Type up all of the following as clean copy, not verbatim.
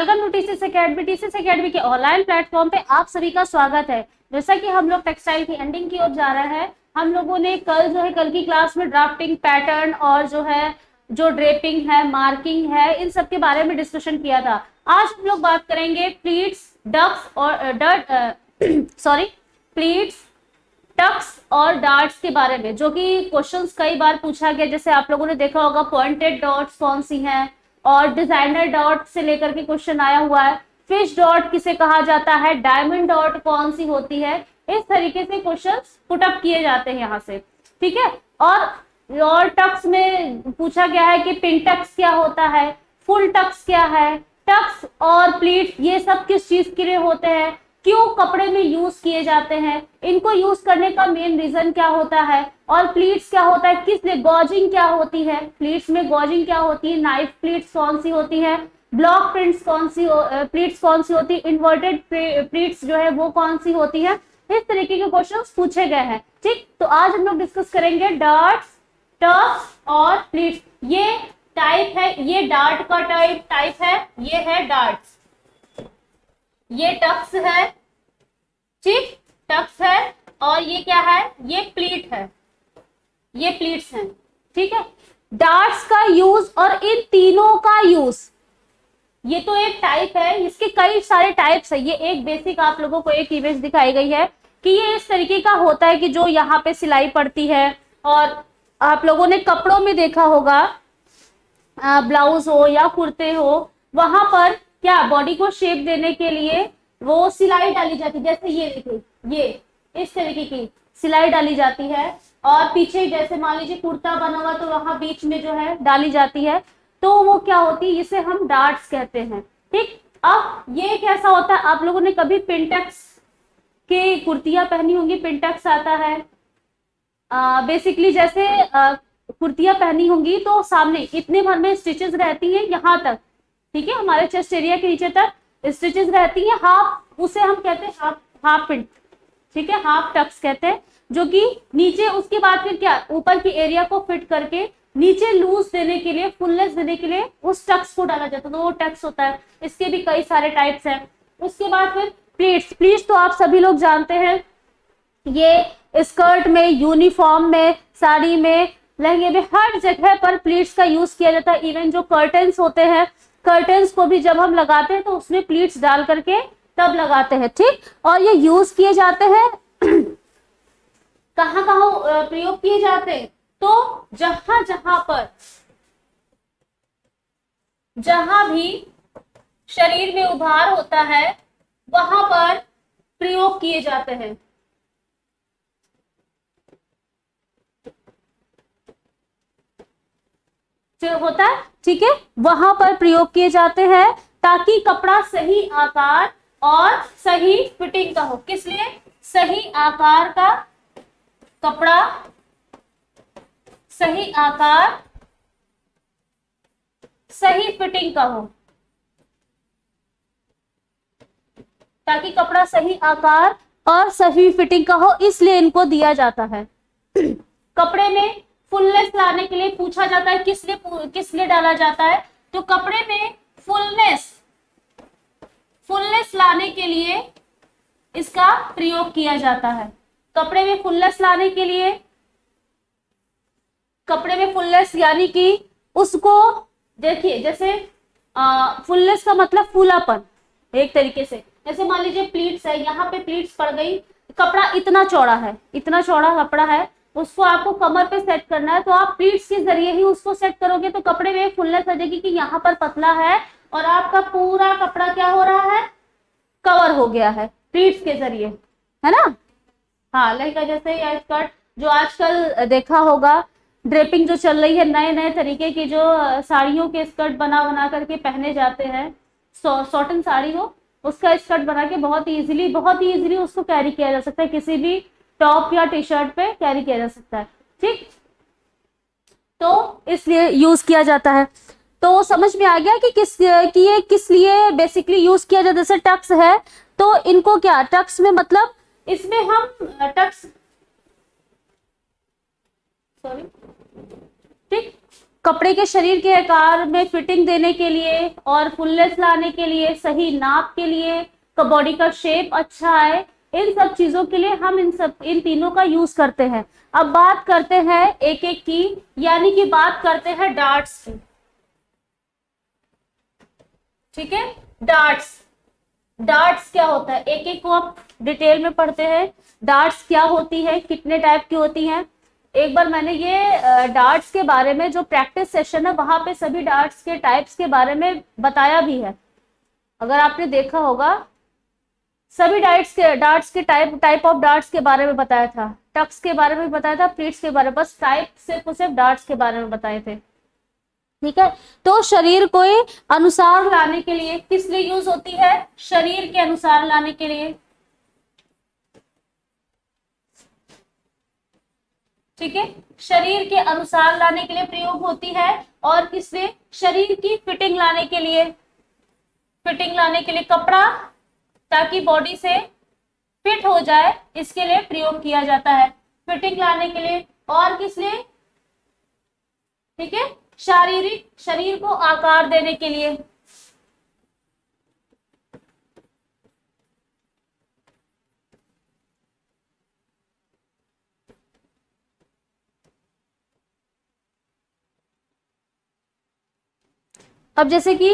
Welcome to TCS academy. TCS academy के online platform पे आप सभी का स्वागत है। जैसा कि हम लोग टेक्सटाइल की एंडिंग की ओर जा रहे हैं, हम लोगों ने कल की क्लास में ड्राफ्टिंग पैटर्न और जो ड्रेपिंग है, मार्किंग है, इन सब के बारे में डिस्कशन किया था। आज हम लोग बात करेंगे प्लीट्स, डक्स और प्लीट्स, टक्स और डार्ट्स के बारे में, जो कि क्वेश्चंस कई बार पूछा गया। जैसे आप लोगों ने देखा होगा पॉइंटेड डॉट्स कौन सी हैं, और डिजाइनर डॉट से लेकर के क्वेश्चन आया हुआ है। फिश डॉट किसे कहा जाता है, डायमंड डॉट कौन सी होती है, इस तरीके से क्वेश्चंस पुट अप किए जाते हैं यहाँ से, ठीक है। और टक्स में पूछा गया है कि पिन टक्स क्या होता है, फुल टक्स क्या है, टक्स और प्लीट्स ये सब किस चीज के लिए होते हैं, क्यों कपड़े में यूज किए जाते हैं, इनको यूज करने का मेन रीजन क्या होता है, और प्लीट्स क्या होता है, किस लिए गॉजिंग क्या होती है, प्लीट्स में गॉजिंग क्या होती है, नाइफ प्लीट्स कौन सी होती है, ब्लॉक प्रिंट्स प्लीट्स कौन सी होती है, इन्वर्टेड प्लीट्स जो है वो कौन सी होती है। इस तरीके के क्वेश्चंस पूछे गए हैं, ठीक। तो आज हम लोग डिस्कस करेंगे डार्ट्स, टक्स और प्लीट्स। ये टाइप है, ये डार्ट का टाइप है, ये है डार्ट्स, ये टक्स है, ठीक, टक्स है, और ये क्या है, ये प्लीट है, ये प्लीट्स हैं, ठीक है। डार्ट्स का यूज और इन तीनों का यूज, ये तो एक टाइप है, इसके कई सारे टाइप्स है। ये एक बेसिक आप लोगों को एक इमेज दिखाई गई है कि ये इस तरीके का होता है कि जो यहाँ पे सिलाई पड़ती है, और आप लोगों ने कपड़ों में देखा होगा, ब्लाउज हो या कुर्ते हो, वहां पर क्या बॉडी को शेप देने के लिए वो सिलाई डाली जाती है। जैसे ये देखिए, ये इस तरीके की सिलाई डाली जाती है, और पीछे जैसे मान लीजिए कुर्ता बना हुआ तो वहां बीच में जो है डाली जाती है, तो वो क्या होती है, इसे हम डार्ट्स कहते हैं, ठीक। अब ये कैसा होता है, आप लोगों ने कभी पिंटेक्स के कुर्तियां पहनी होंगी, पिंटेक्स आता है बेसिकली, जैसे कुर्तियां पहनी होंगी तो सामने इतने भर में स्टिचेस रहती हैं यहाँ तक, ठीक है, हमारे चेस्ट एरिया के नीचे तक स्टिचेस रहती हैं, हाफ, उसे हम कहते हैं हाफ पिंट, ठीक है, हाफ टक्स कहते हैं, जो कि नीचे उसके बाद फिर क्या ऊपर की एरिया को फिट करके नीचे लूज देने के लिए, फुलनेस देने के लिए उस टक्स को डाला जाता है, तो वो टक्स होता है। इसके भी कई सारे टाइप्स हैं। उसके बाद फिर प्लीट्स, प्लीट्स तो आप सभी लोग जानते हैं, ये स्कर्ट में, यूनिफॉर्म में, साड़ी में, लहंगे में, हर जगह पर प्लीट्स का यूज किया जाता है। इवन जो कर्टन्स होते हैं, कर्टन्स को भी जब हम लगाते हैं तो उसमें प्लीट्स डाल करके तब लगाते हैं, ठीक। और ये यूज किए जाते हैं कहाँ कहाँ प्रयोग किए जाते हैं, तो जहां भी शरीर में उभार होता है वहां पर प्रयोग किए जाते हैं। जो होता है, ठीक है, वहां पर प्रयोग किए जाते हैं ताकि कपड़ा सही आकार और सही फिटिंग का हो। किस लिए? सही आकार का कपड़ा, सही आकार, सही फिटिंग का हो, ताकि कपड़ा सही आकार और सही फिटिंग का हो, इसलिए इनको दिया जाता है। कपड़े में फुलनेस लाने के लिए पूछा जाता है, किस लिए डाला जाता है, तो कपड़े में फुलनेस लाने के लिए इसका प्रयोग किया जाता है। कपड़े में फुलनेस लाने के लिए, कपड़े में फुलनेस यानी कि उसको देखिए, जैसे फुलनेस का मतलब फूलापन, एक तरीके से जैसे मान लीजिए प्लीट्स है, यहाँ पे प्लीट्स पड़ गई, कपड़ा इतना चौड़ा है, इतना चौड़ा कपड़ा है, उसको आपको कमर पे सेट करना है, तो आप प्लीट्स के जरिए ही उसको सेट करोगे, तो कपड़े में फुलनेस आ जाएगी कि यहाँ पर पतला है और आपका पूरा कपड़ा क्या हो रहा है, कवर हो गया है प्लीट्स के जरिए, है ना। हाँ, लहंगा जैसे या स्कर्ट, जो आजकल देखा होगा ड्रेपिंग जो चल रही है, नए नए तरीके की जो साड़ियों के स्कर्ट बना करके पहने जाते हैं, कॉटन साड़ी हो उसका स्कर्ट बना के बहुत ही इजीली उसको कैरी किया जा सकता है, किसी भी टॉप या टी शर्ट पे कैरी किया जा सकता है, ठीक। तो इसलिए यूज किया जाता है। तो समझ में आ गया कि ये किस लिए बेसिकली यूज किया जाता है। जैसे टक्स है तो इनको क्या, टक्स में मतलब इसमें हम टक्स, सॉरी, ठीक, कपड़े के शरीर के आकार में फिटिंग देने के लिए और फुलनेस लाने के लिए, सही नाप के लिए, बॉडी का शेप अच्छा है, इन सब चीजों के लिए हम इन तीनों का यूज करते हैं। अब बात करते हैं एक एक की, यानी कि बात करते हैं डार्ट्स की। ठीक है, डार्ट्स। डार्ट्स क्या होता है, एक एक को आप डिटेल में पढ़ते हैं। डार्ट्स क्या होती है, कितने टाइप की होती हैं। एक बार मैंने ये डार्ट्स के बारे में जो प्रैक्टिस सेशन है वहां पे सभी डार्ट्स के टाइप्स के बारे में बताया भी है, अगर आपने देखा होगा। सभी डार्ट्स के टाइप ऑफ डार्ट्स के बारे में बताया था, टक्स के बारे में बताया था, प्लीट्स के बारे में, बस टाइप सिर्फ डार्ट्स के बारे में बताए थे। ठीक है, तो शरीर को अनुसार लाने के लिए किस लिए यूज होती है, शरीर के अनुसार लाने के लिए। ठीक है, शरीर के अनुसार लाने के लिए प्रयोग होती है। और किस लिए, शरीर की फिटिंग लाने के लिए। फिटिंग लाने के लिए कपड़ा ताकि बॉडी से फिट हो जाए, इसके लिए प्रयोग किया जाता है। फिटिंग लाने के लिए और किस लिए, ठीक है, शारीरिक, शरीर को आकार देने के लिए। अब जैसे कि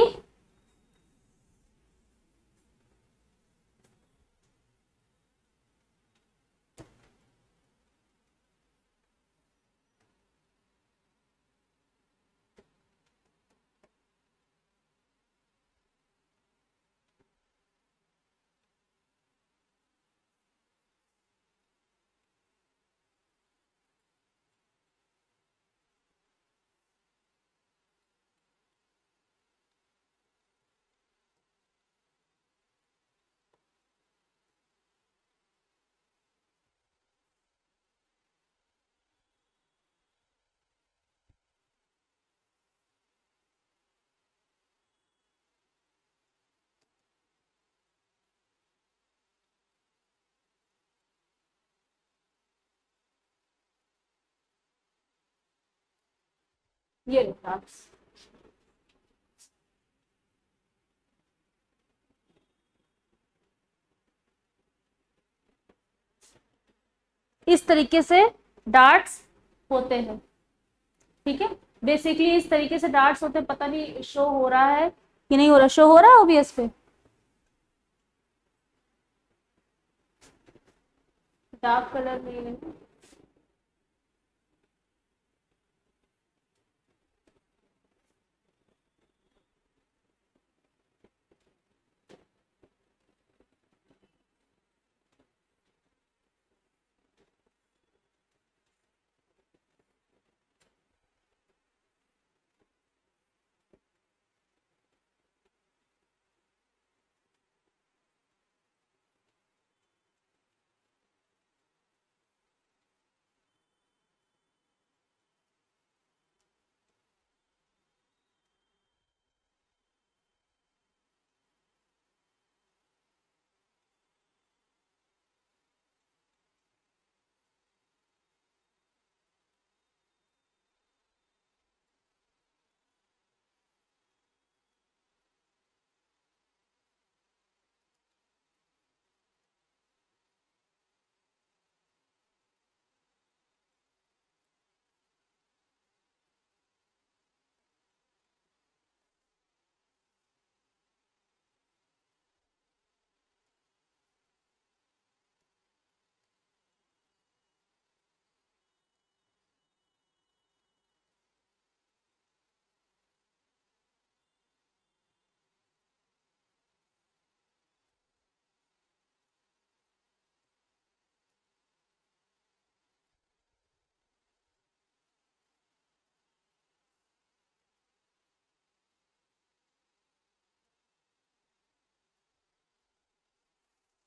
ये इस तरीके से डार्ट्स होते हैं। ठीक है, बेसिकली इस तरीके से डार्ट्स होते हैं। पता नहीं शो हो रहा है कि नहीं हो रहा, शो हो रहा है ओबीएस पे। डार्क कलर में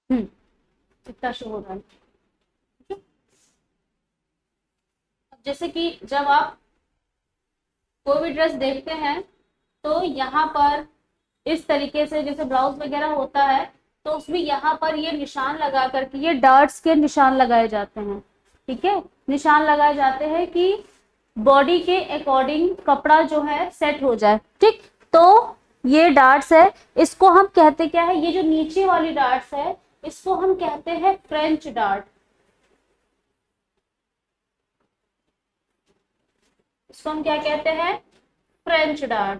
इतना शो हो रहा है। जैसे कि जब आप कोई भी ड्रेस देखते हैं तो यहाँ पर इस तरीके से जैसे ब्लाउज वगैरह होता है तो उसमें यहाँ पर ये निशान लगा करके ये डार्ट्स के निशान लगाए जाते हैं। ठीक है, निशान लगाए जाते हैं कि बॉडी के अकॉर्डिंग कपड़ा जो है सेट हो जाए, ठीक। तो ये डार्ट्स है, इसको हम कहते क्या है, ये जो नीचे वाली डार्ट्स है इसको हम कहते हैं फ्रेंच डार्ट। इसको हम क्या कहते हैं, फ्रेंच डार्ट,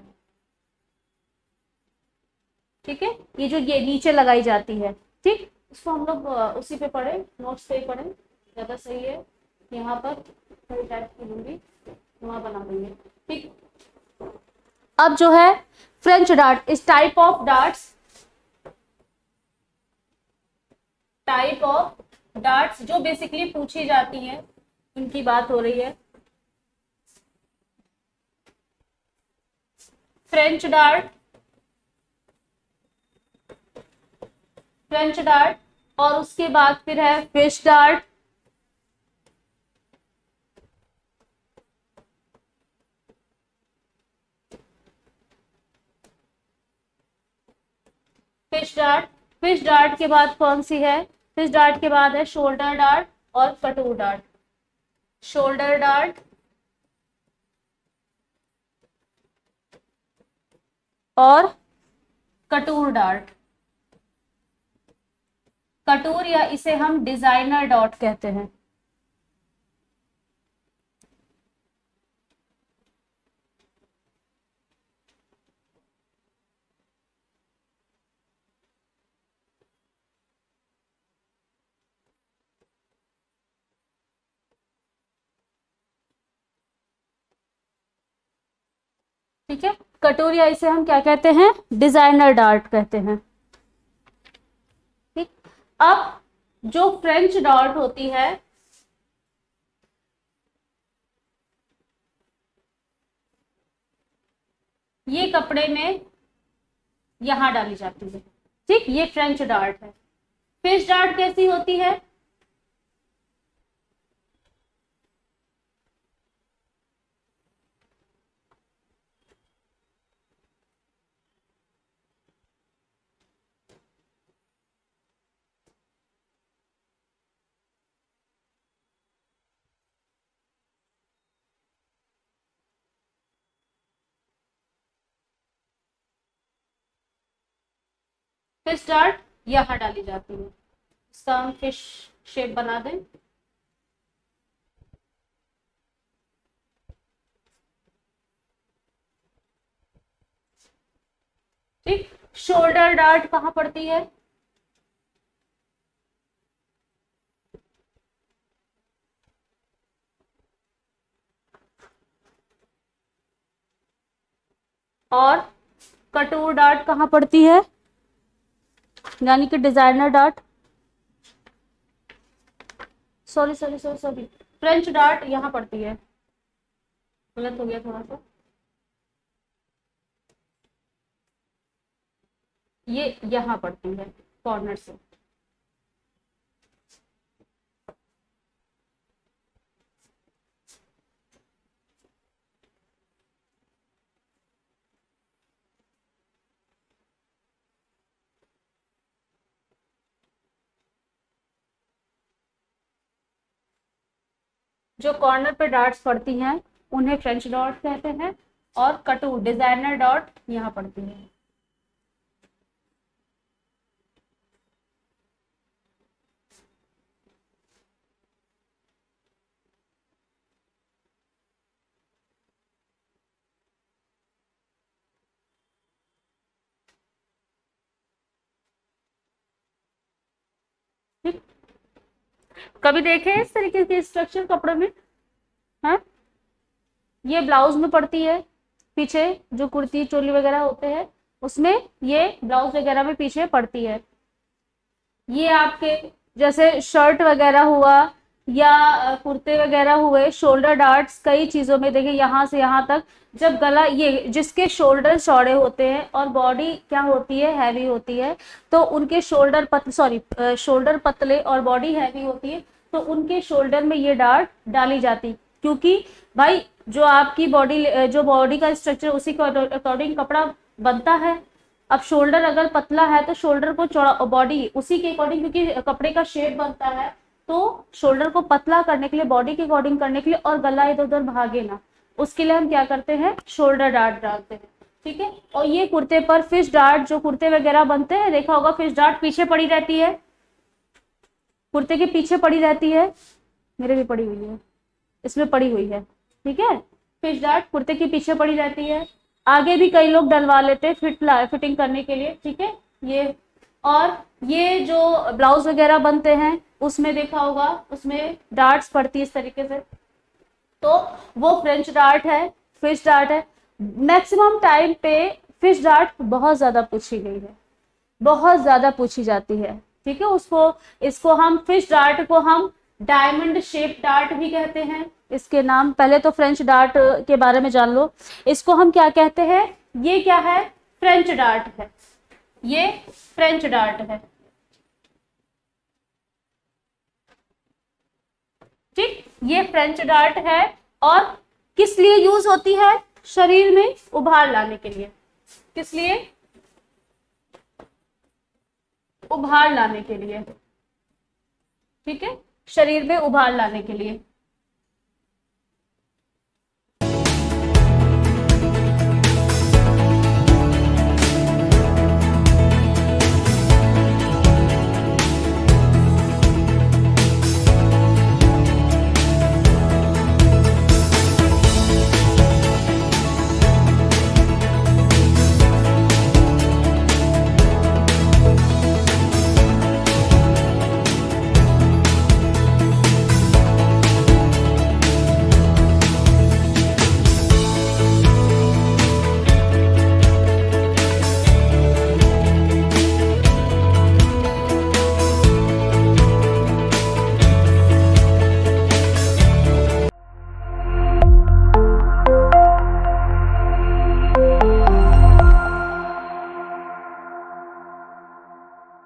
ठीक है। ये जो ये नीचे लगाई जाती है, ठीक। इसको हम लोग उसी पे पढ़े, नोट्स पे पढ़े, ज्यादा सही है। यहाँ पर थोड़ी टाइप की लूंगी, वहां बना देंगे, ठीक। अब जो है फ्रेंच डार्ट, इस type of darts, type of darts जो बेसिकली पूछी जाती हैं उनकी बात हो रही है। फ्रेंच डार्ट, फ्रेंच डार्ट, और उसके बाद फिर है fish dart, fish dart. Fish dart के बाद कौन सी है, फिश डार्ट के बाद है शोल्डर डार्ट और कटोर डार्ट। शोल्डर डार्ट और कटोर डार्ट। कटोर या इसे हम डिजाइनर डॉट कहते हैं। ठीक है, कटोर या इसे हम क्या कहते हैं, डिजाइनर डार्ट कहते हैं, ठीक। अब जो फ्रेंच डार्ट होती है ये कपड़े में यहां डाली जाती है, ठीक। ये फ्रेंच डार्ट है। फिश डार्ट कैसी होती है, फिश डार्ट यहां डाली जाती है। इसका हम फिश शेप बना दें, ठीक। शोल्डर डार्ट कहां पड़ती है, और कटोर डार्ट कहां पड़ती है, यानी कि designer dart, sorry sorry sorry sorry, French dart यहां पड़ती है, गलत हो गया थोड़ा सा, ये यहां पड़ती है कॉर्नर से। जो कॉर्नर पे डॉट्स पड़ती हैं उन्हें फ्रेंच डॉट कहते हैं, और कटोर डिजाइनर डॉट यहाँ पड़ती है। ठीक, कभी देखे इस तरीके के स्ट्रक्चर कपड़े में, हाँ। ये ब्लाउज में पड़ती है, पीछे जो कुर्ती चोली वगैरह होते हैं उसमें ये ब्लाउज वगैरह में पीछे पड़ती है। ये आपके जैसे शर्ट वगैरह हुआ या कुर्ते वगैरह हुए, शोल्डर डार्ट्स कई चीजों में देखिए यहाँ से यहाँ तक, जब गला ये जिसके शोल्डर चौड़े होते हैं और बॉडी क्या होती है, हैवी होती है, तो उनके शोल्डर पतले और बॉडी हैवी होती है, तो उनके शोल्डर में ये डार्ट डाली जाती, क्योंकि भाई जो आपकी बॉडी का स्ट्रक्चर उसी के अकॉर्डिंग कपड़ा बनता है। अब शोल्डर अगर पतला है तो शोल्डर को चौड़ा, बॉडी उसी के अकॉर्डिंग, क्योंकि कपड़े का शेप बनता है, तो शोल्डर को पतला करने के लिए, बॉडी के अकॉर्डिंग करने के लिए, और गला इधर उधर भागे ना, उसके लिए हम क्या करते हैं, शोल्डर डार्ट डालते हैं। ठीक है, और ये कुर्ते पर फिश डार्ट, जो कुर्ते वगैरह बनते हैं देखा होगा, फिश डार्ट पीछे पड़ी रहती है, कुर्ते के पीछे पड़ी रहती है, मेरे भी पड़ी हुई है, इसमें पड़ी हुई है। ठीक है, फिश डार्ट कुर्ते के पीछे पड़ी रहती है, आगे भी कई लोग डलवा लेते हैं फिटिंग करने के लिए। ठीक है, ये और ये जो ब्लाउज वगैरह बनते हैं उसमें देखा होगा, उसमें डार्ट्स पड़ती है इस तरीके से, तो वो फ्रेंच डार्ट है, फिश डार्ट है। मैक्सिमम टाइम पे फिश डार्ट बहुत ज्यादा पूछी गई है, बहुत ज्यादा पूछी जाती है। ठीक है, उसको इसको हम फिश डार्ट को हम डायमंड शेप डार्ट भी कहते हैं, इसके नाम। पहले तो फ्रेंच डार्ट के बारे में जान लो, इसको हम क्या कहते हैं, ये क्या है, फ्रेंच डार्ट है, ये फ्रेंच डार्ट है। ठीक, ये फ्रेंच डार्ट है, और किस लिए यूज होती है, शरीर में उभार लाने के लिए। किस लिए, उभार लाने के लिए। ठीक है, शरीर में उभार लाने के लिए।